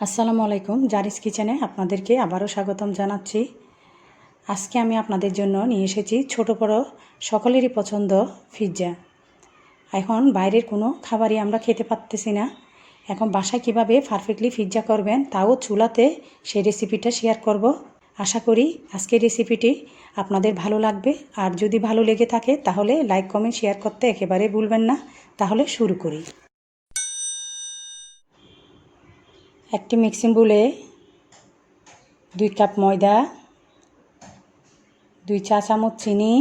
আসসালামু আলাইকুম। জারিস কিচেনে আপনাদেরকে আবারও স্বাগতম জানাচ্ছি। আজকে আমি আপনাদের জন্য নিয়ে এসেছি ছোট বড় সকলেরই পছন্দ পিৎজা। এখন বাইরের কোনো খাবারই আমরা খেতে পারতেছি না। এখন বাসায় কিভাবে পারফেক্টলি পিৎজা করবেন তাও চুলাতে সেই রেসিপিটা শেয়ার করব। আশা করি আজকের রেসিপিটি আপনাদের ভালো লাগবে। আর যদি ভালো লেগে থাকে তাহলে লাইক কমেন্ট শেয়ার করতে একেবারে ভুলবেন না। তাহলে শুরু করি। একটি মিক্সিং বোলে 2 কাপ ময়দা, 2 চা চামচ চিনি,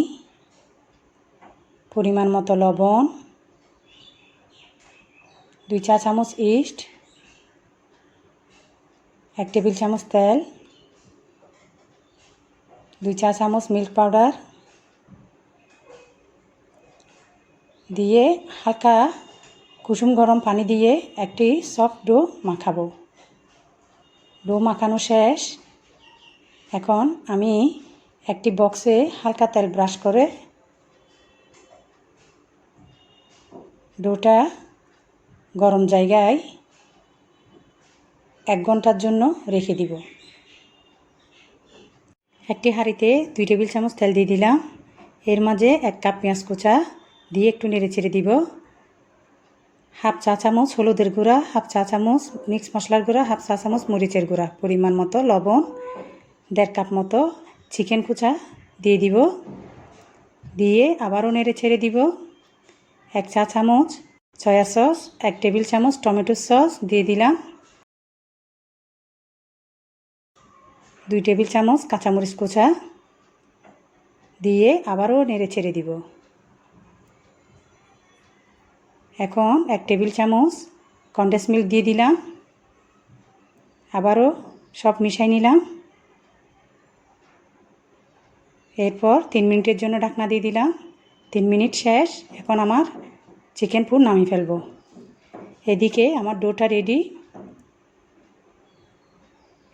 পরিমাণ মতো লবণ, 2 চা চামচ ইস্ট, 1 টেবিল চামচ তেল, 2 চা চামচ মিল্ক পাউডার দিয়ে হালকা কুসুম গরম পানি দিয়ে একটি সফট ডো মাখাবো। ডো মাখানো শেষ। এখন আমি একটি বক্সে হালকা তেল ব্রাশ করে ডোটা গরম জায়গায় 1 ঘন্টার জন্য রেখে দিব। একটি হাঁড়িতে 2 টেবিল চামচ তেল দিয়ে দিলাম। এর মাঝে 1 কাপ পেঁয়াজ কুচা দিয়ে একটু নেড়ে চেড়ে দিব। হাফ চা চামচ হলুদের গুঁড়া, হাফ চা চামচ মিক্স মশলার গুঁড়া, হাফ চা চামচ মরিচের গুঁড়া, পরিমাণ মতো লবণ, 1.5 কাপ মতো চিকেন কুচা দিয়ে দিব। দিয়ে আবারও নেড়ে ছেড়ে দিব। 1 চা চামচ সয়া সস, 1 টেবিল চামচ টমেটো সস দিয়ে দিলাম। 2 টেবিল চামচ কাঁচামরিচ কুচা দিয়ে আবারও নেড়ে ছেড়ে দিব। এখন 1 টেবিল চামচ কনডেন্স মিল্ক দিয়ে দিলাম। আবারও সব মিশাই নিলাম। এরপর 3 মিনিটের জন্য ঢাকনা দিয়ে দিলাম। 3 মিনিট শেষ। এখন আমার চিকেন পুর নামিয়ে ফেলবো। এদিকে আমার ডোটা রেডি।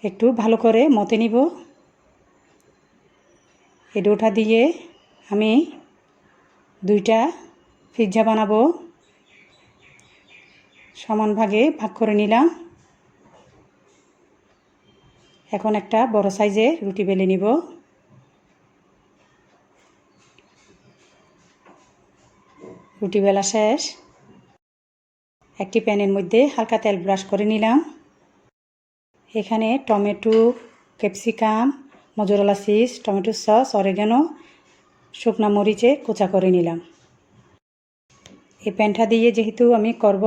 একটু ভালো করে মতে নিব। এই ডোটা দিয়ে আমি 2টা পিৎজা বানাবো। সমান ভাগে ভাগ করে নিলাম। এখন একটা বড় সাইজের রুটি বেলে নিব। রুটি বেলা শেষ। একটি প্যানের মধ্যে হালকা তেল ব্রাশ করে নিলাম। এখানে tomato, capsicum, mozzarella cheese, tomato sauce, oregano, শুকনা মরিচে কোচা করে নিলাম। এই প্যানটা দিয়ে যেহেতু আমি করব,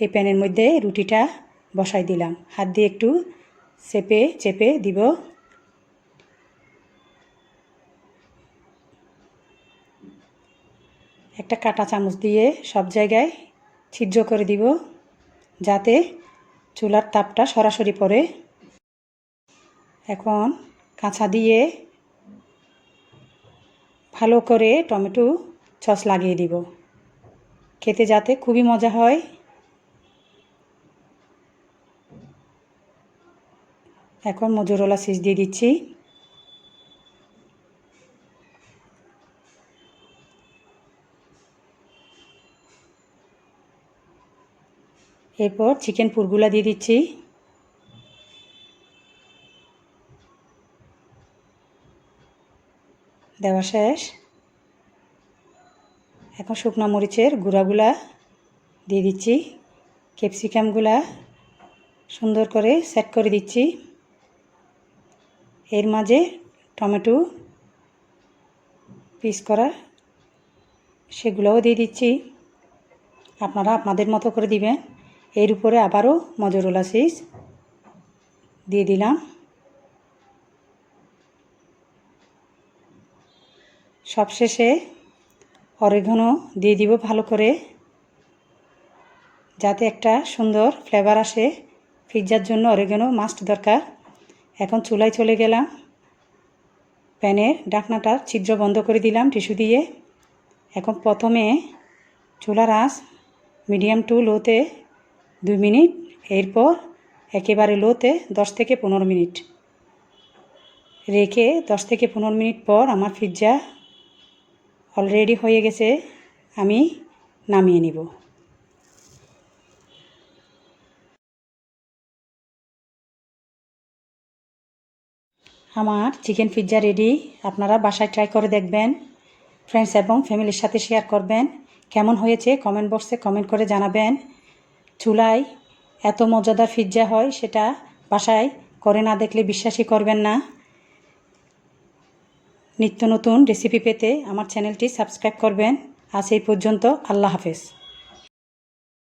এই প্যানের মধ্যে রুটিটা বসাই দিলাম। হাত দিয়ে একটু চেপে দিব। একটা কাঁটা চামচ দিয়ে সব জায়গায় ছিদ্র করে দিব যাতে চুলার তাপটা সরাসরি পড়ে। এখন কাঁচা দিয়ে ভালো করে টমেটো সস লাগিয়ে দিব। খেতে যাতে খুবই মজা হয়। এখন মোজারেলা চিজ দিয়ে দিচ্ছি। এরপর চিকেন পুরগুলা দিয়ে দিচ্ছি। দেওয়া শেষ। এখন শুকনো মরিচের গুঁড়াগুলা দিয়ে দিচ্ছি। ক্যাপসিকামগুলা সুন্দর করে সেট করে দিচ্ছি। এর মাঝে টমেটো পিস করা সেগুলোও দিয়ে দিচ্ছি। আপনারা আপনাদের মতো করে দিবেন। এর উপরে আবারও মোজারেলা চিজ দিয়ে দিলাম। সবশেষে অরিগানো দিয়ে দিব ভালো করে, যাতে একটা সুন্দর ফ্লেভার আসে। পিৎজার জন্য অরিগানো মাস্ট দরকার। এখন চুলায় চলে গেলাম। প্যানের ঢাকনাটার ছিদ্র বন্ধ করে দিলাম টিস্যু দিয়ে। এখন প্রথমে চুলার আঁচ মিডিয়াম টু লোতে 2 মিনিট, এরপর একেবারে লোতে 10 থেকে 15 মিনিট রেখে 10 থেকে 15 মিনিট পর আমার পিৎজা অলরেডি হয়ে গেছে। আমি নামিয়ে নিব। আমার চিকেন পিৎজা রেডি। আপনারা বাসায় ট্রাই করে দেখবেন, ফ্রেন্ডস এবং ফ্যামিলির সাথে শেয়ার করবেন। কেমন হয়েছে কমেন্ট বক্সে কমেন্ট করে জানাবেন। চুলায় এত মজাদার পিৎজা হয়, সেটা বাসায় করে না দেখলে বিশ্বাসই করবেন না। নিত্য নতুন রেসিপি পেতে আমার চ্যানেলটি সাবস্ক্রাইব করবেন। আজ এই পর্যন্ত, আল্লাহ হাফেজ।